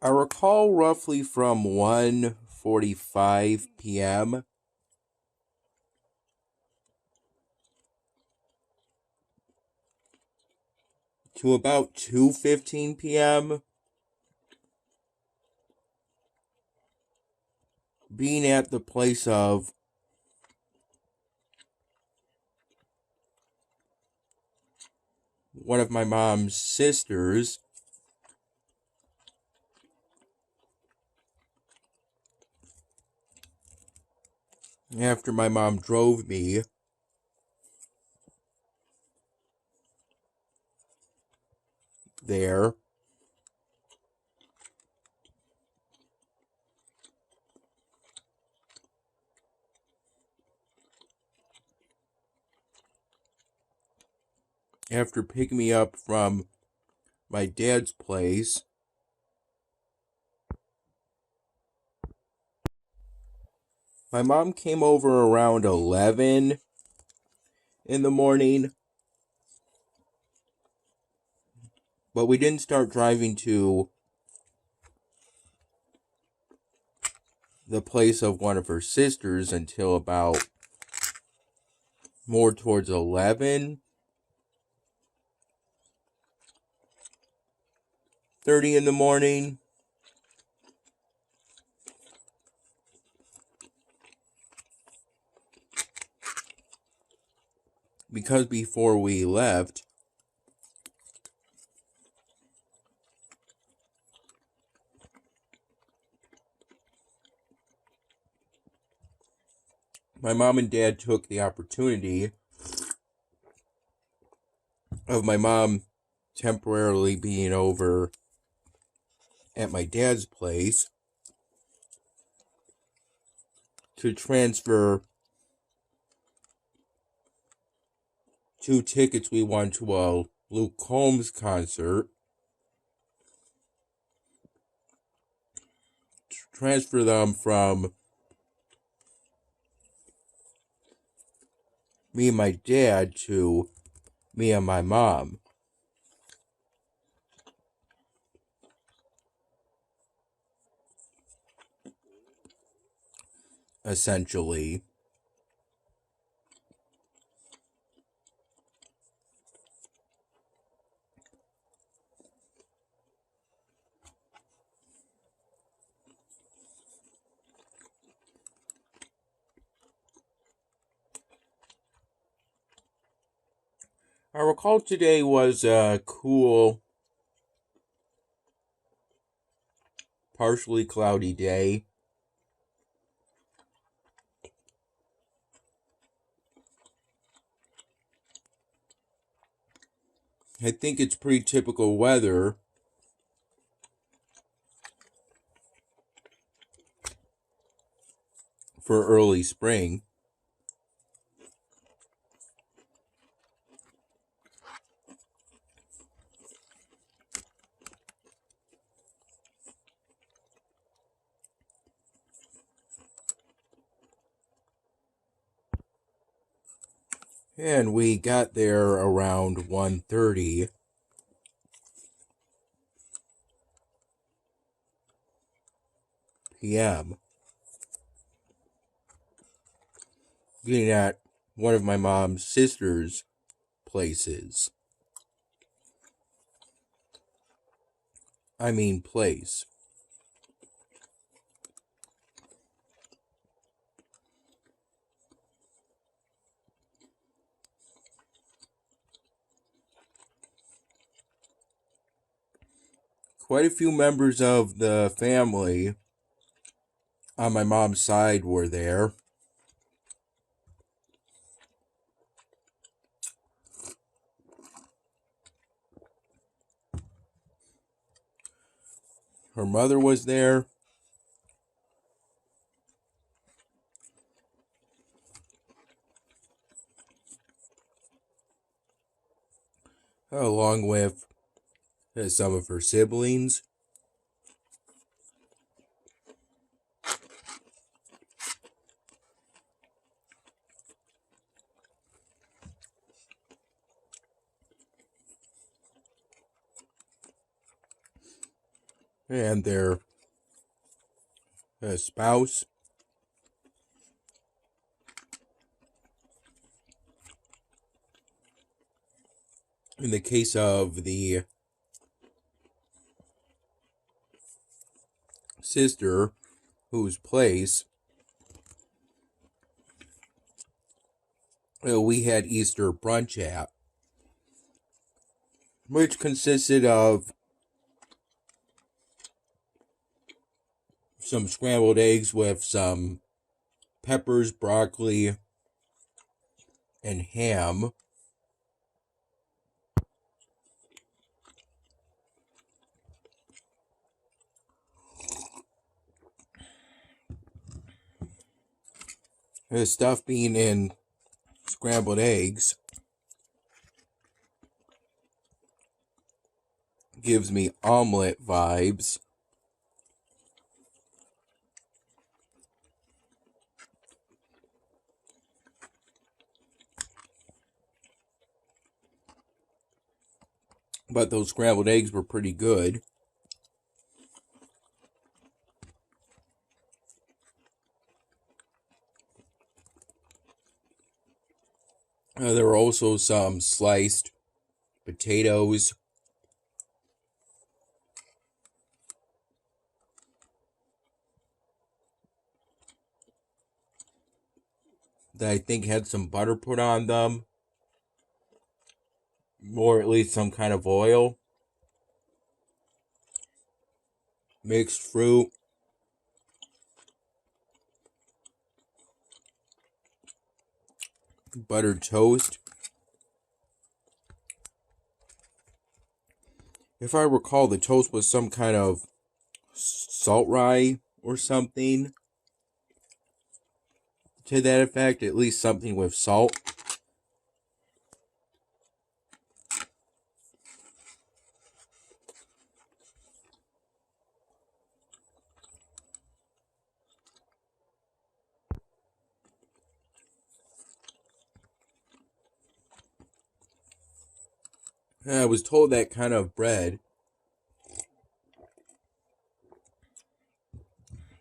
I recall roughly from 1:45 p.m. to about 2:15 p.m. being at the place of one of my mom's sisters after my mom drove me there. After picking me up from my dad's place. My mom came over around 11 in the morning, but we didn't start driving to the place of one of her sisters until about more towards 11:30 in the morning. Because before we left, my mom and dad took the opportunity of my mom temporarily being over at my dad's place to transfer 2 tickets we won to a Luke Combs concert. Transfer them from me and my dad to me and my mom. Essentially. I recall today was a cool, partially cloudy day. I think it's pretty typical weather for early spring. And we got there around 1:30 p.m. Being at one of my mom's sister's places. I mean place. Quite a few members of the family on my mom's side were there. Her mother was there. Along with some of her siblings. and their spouse. In the case of the sister, whose place we had Easter brunch at, which consisted of some scrambled eggs with some peppers, broccoli, and ham. The stuffing and scrambled eggs gives me omelet vibes. But those scrambled eggs were pretty good. There were also some sliced potatoes. That I think had some butter put on them. Or at least some kind of oil. Mixed fruit. Buttered toast. If I recall, the toast was some kind of salt rye or something. To that effect, at least something with salt. And I was told that kind of bread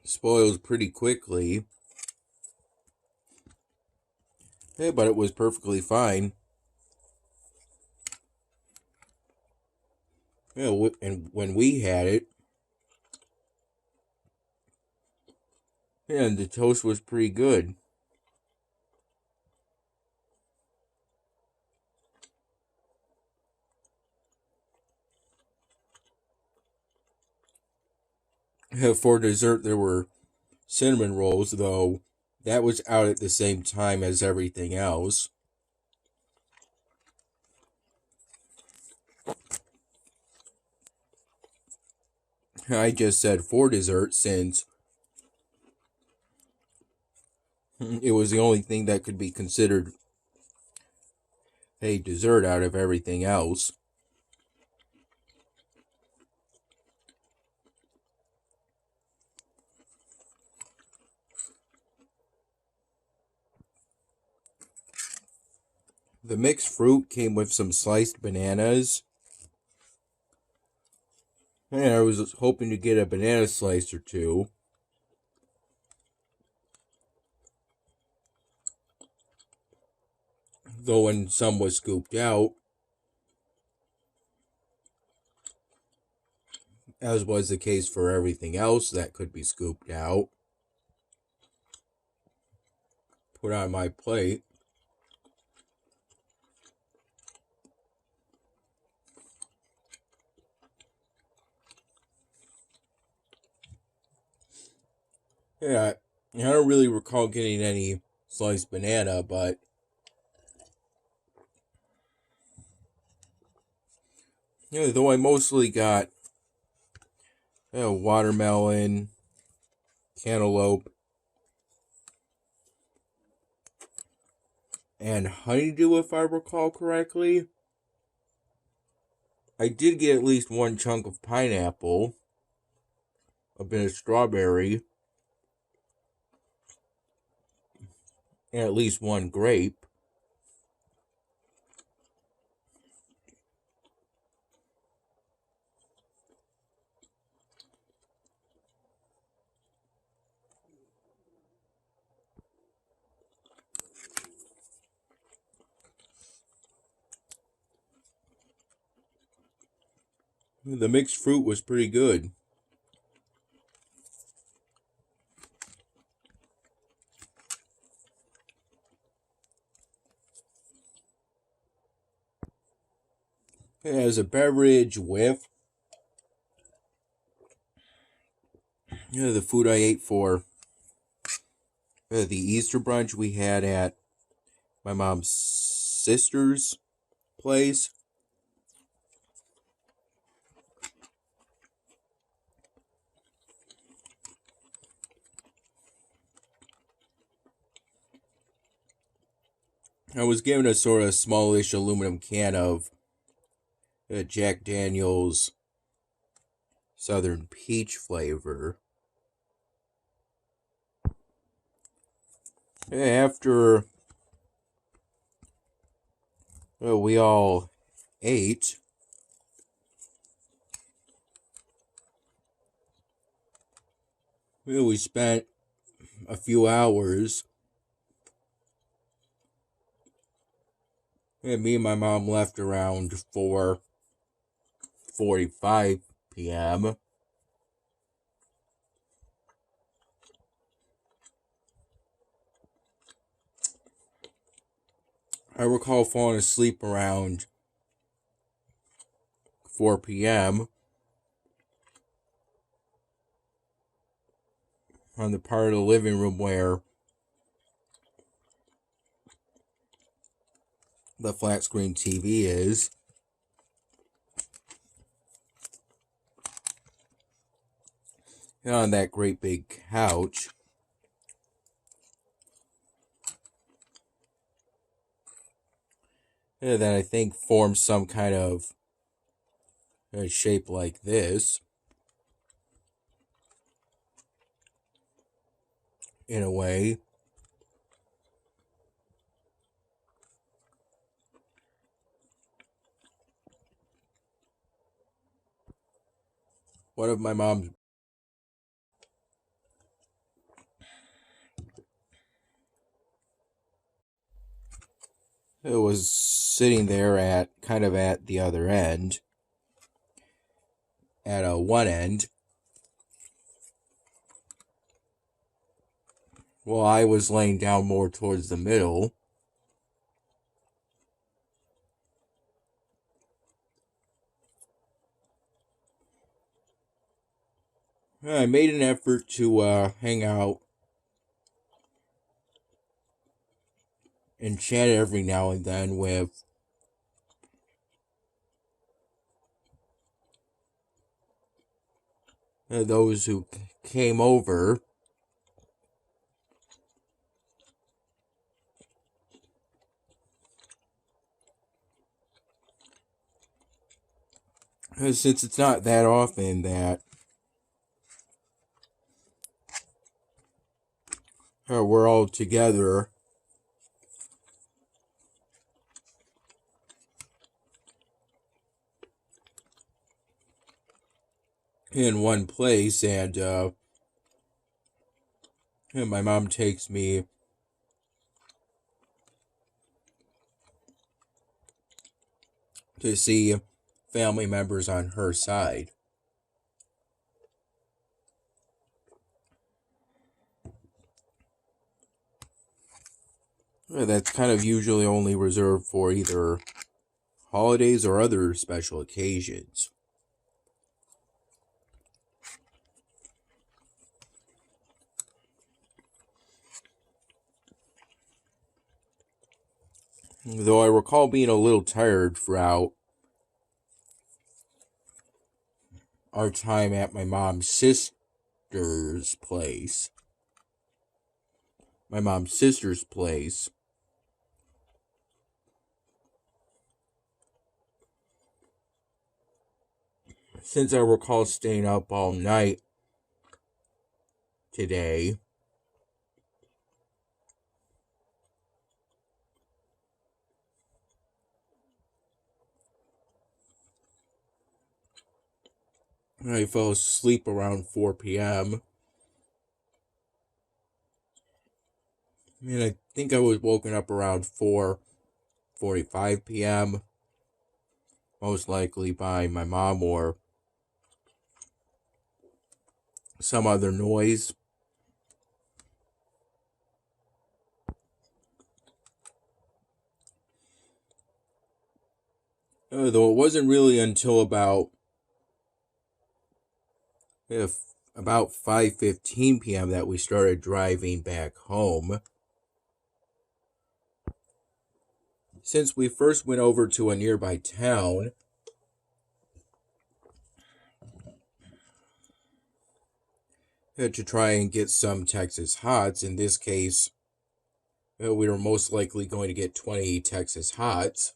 spoils pretty quickly. Yeah, but it was perfectly fine. Yeah, and when we had it, and the toast was pretty good. For dessert, there were cinnamon rolls, though that was out at the same time as everything else. I just said for dessert since it was the only thing that could be considered a dessert out of everything else. The mixed fruit came with some sliced bananas. And I was hoping to get a banana slice or two. Though when some was scooped out, as was the case for everything else that could be scooped out, put on my plate. Yeah, I don't really recall getting any sliced banana, but yeah, though I mostly got watermelon, cantaloupe, and honeydew, if I recall correctly. I did get at least one chunk of pineapple, a bit of strawberry, and at least one grape. The mixed fruit was pretty good. As a beverage with the food I ate for the Easter brunch we had at my mom's sister's place. I was given a sort of smallish aluminum can of Jack Daniel's Southern Peach flavor. After we all ate, we spent a few hours, and me and my mom left around 4:45 p.m. I recall falling asleep around 4 p.m. on the part of the living room where the flat screen TV is. And on that great big couch. That I think forms some kind of shape like this. In a way. One of my mom's it was sitting there at kind of at the other end. At one end. While I was laying down more towards the middle. I made an effort to hang out and chat every now and then with those who came over. Since it's not that often that we're all together in one place, and my mom takes me to see family members on her side. That's kind of usually only reserved for either holidays or other special occasions. Though I recall being a little tired throughout our time at my mom's sister's place. My mom's sister's place. Since I recall staying up all night today. I fell asleep around 4 p.m. And I think I was woken up around 4:45 p.m. Most likely by my mom or some other noise. Though it wasn't really until about 5:15 p.m. that we started driving back home. Since we first went over to a nearby town, to try and get some Texas Hots. In this case, we were most likely going to get 20 Texas Hots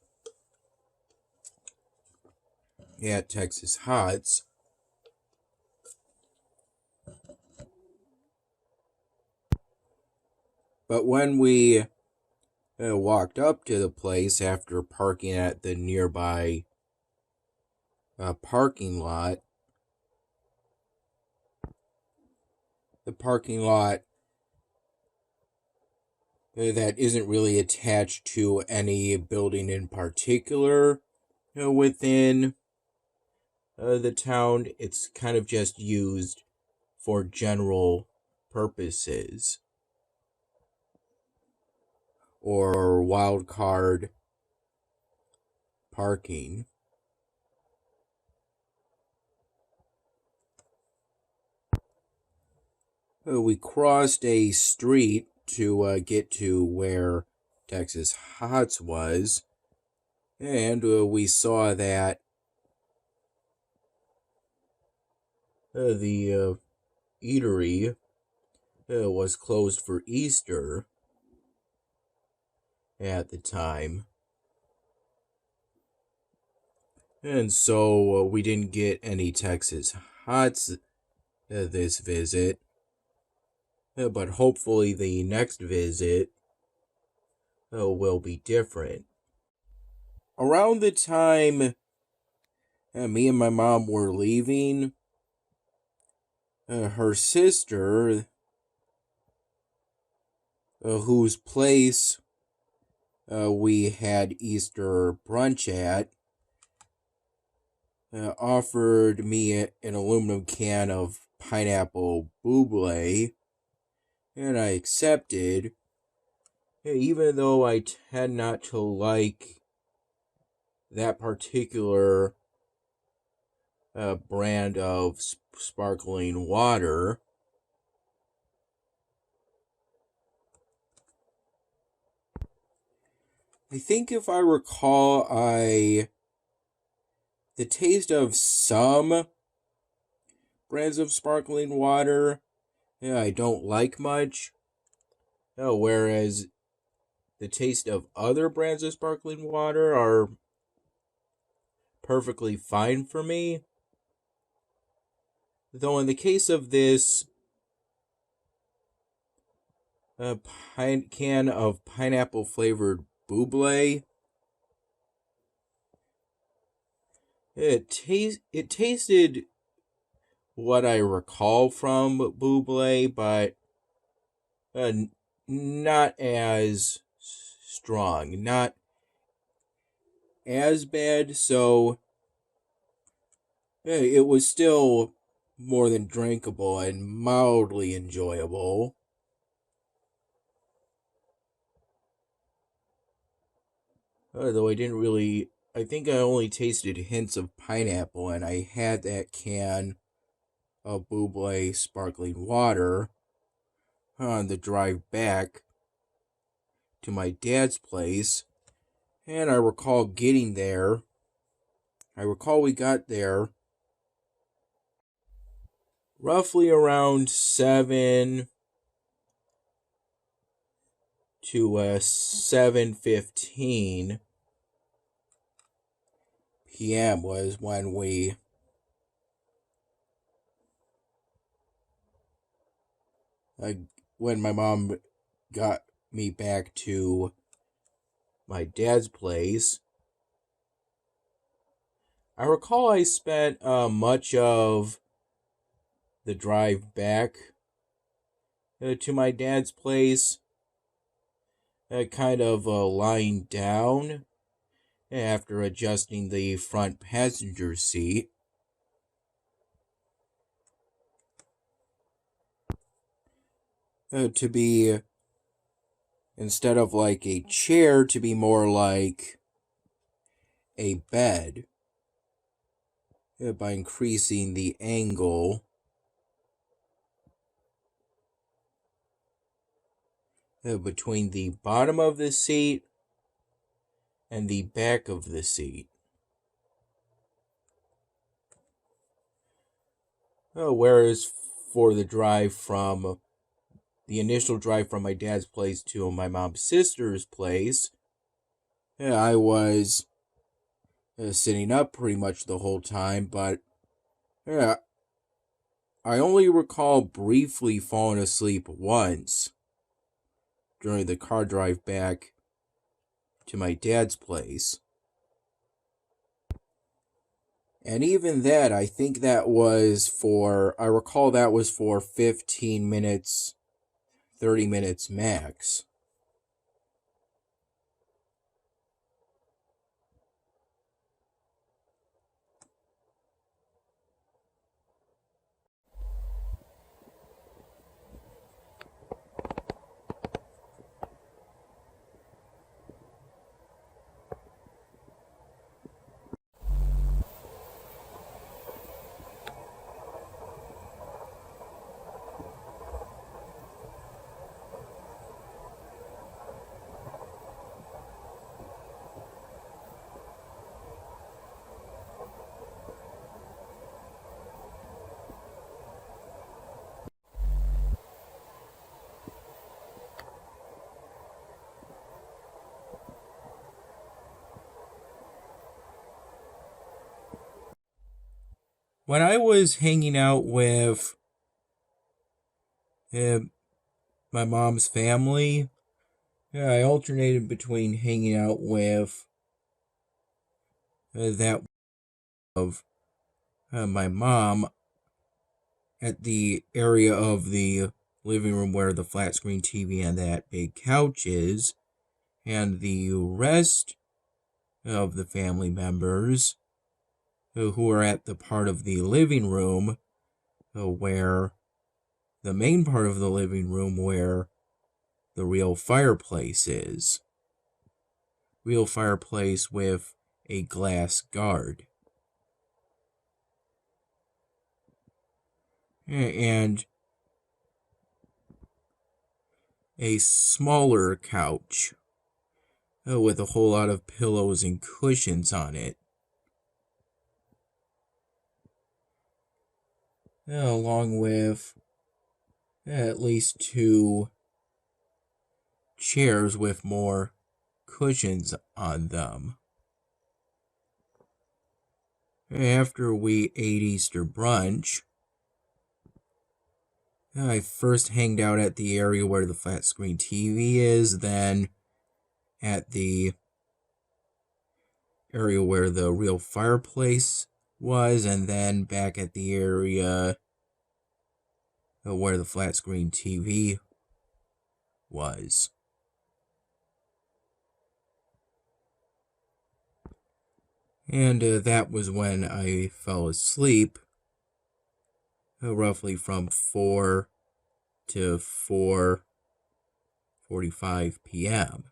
at Texas Hots. But when we walked up to the place after parking at the nearby parking lot, the parking lot that isn't really attached to any building in particular within the town. It's kind of just used for general purposes or wild card parking. We crossed a street to get to where Texas Hots was, and we saw that the eatery was closed for Easter at the time. And so we didn't get any Texas Hots this visit. But hopefully the next visit will be different. Around the time me and my mom were leaving, her sister, whose place we had Easter brunch at, offered me an aluminum can of pineapple buble, and I accepted, even though I tend not to like that particular brand of sparkling water. I think if I recall, the taste of some brands of sparkling water, I don't like much. Whereas the taste of other brands of sparkling water are perfectly fine for me. Though in the case of this can of pineapple flavored buble, it tasted what I recall from buble, but not as strong, not as bad. So it was still more than drinkable and mildly enjoyable. Though I think I only tasted hints of pineapple, and I had that can of buble sparkling water on the drive back to my dad's place. And I recall getting there. I recall we got there roughly around 7 to 7:15 p.m. was when when my mom got me back to my dad's place. I recall I spent much of the drive back to my dad's place kind of lying down after adjusting the front passenger seat. to be, instead of like a chair, to be more like a bed, by increasing the angle between the bottom of the seat and the back of the seat. Whereas for the initial drive from my dad's place to my mom's sister's place, I was sitting up pretty much the whole time, but yeah, I only recall briefly falling asleep once during the car drive back to my dad's place. And even that, I recall that was for 15 minutes, 30 minutes max. When I was hanging out with my mom's family, I alternated between hanging out with that of my mom at the area of the living room where the flat screen TV and that big couch is, and the rest of the family members who are at the part of the living room where the main part of the living room where the real fireplace is. Real fireplace with a glass guard. And a smaller couch with a whole lot of pillows and cushions on it. Along with at least 2 chairs with more cushions on them. After we ate Easter brunch, I first hanged out at the area where the flat screen TV is, then at the area where the real fireplace was, and then back at the area where the flat screen TV was. And that was when I fell asleep, roughly from 4 to 4:45 p.m.